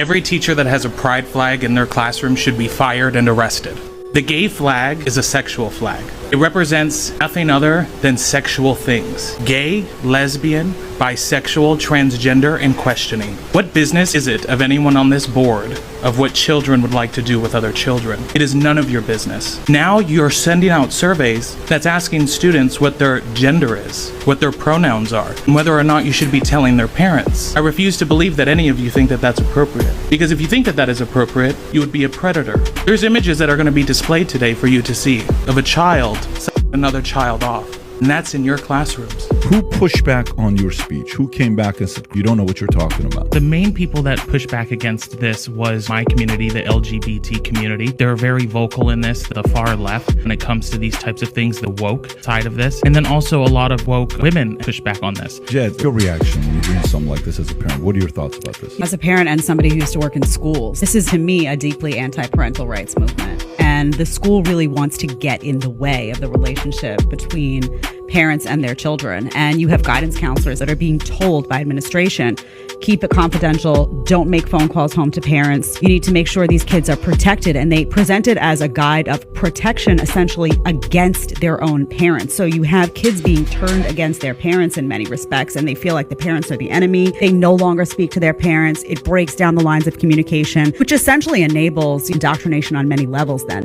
Every teacher that has a pride flag in their classroom should be fired and arrested. The gay flag is a sexual flag. It represents nothing other than sexual things. Gay, lesbian, bisexual, transgender, and questioning. What business is it of anyone on this board of what children would like to do with other children? It is none of your business. Now you're sending out surveys that's asking students what their gender is, what their pronouns are, and whether or not you should be telling their parents. I refuse to believe that any of you think that that's appropriate. Because if you think that that is appropriate, you would be a predator. There's images that are going to be displayed today for you to see of a child setting another child off. And that's in your classrooms. Who pushed back on your speech? Who came back and said, you don't know what you're talking about? The main people that pushed back against this was my community, the LGBT community. They're very vocal in this, the far left, when it comes to these types of things, the woke side of this. And then also a lot of woke women pushed back on this. Jed, your reaction when you're doing something like this as a parent, what are your thoughts about this? As a parent and somebody who used to work in schools, this is to me a deeply anti-parental rights movement. And the school really wants to get in the way of the relationship between parents and their children. And you have guidance counselors that are being told by administration, keep it confidential, don't make phone calls home to parents. You need to make sure these kids are protected. And they present it as a guide of protection essentially against their own parents. So you have kids being turned against their parents in many respects, and they feel like the parents are the enemy. They no longer speak to their parents. It breaks down the lines of communication, which essentially enables indoctrination on many levels then.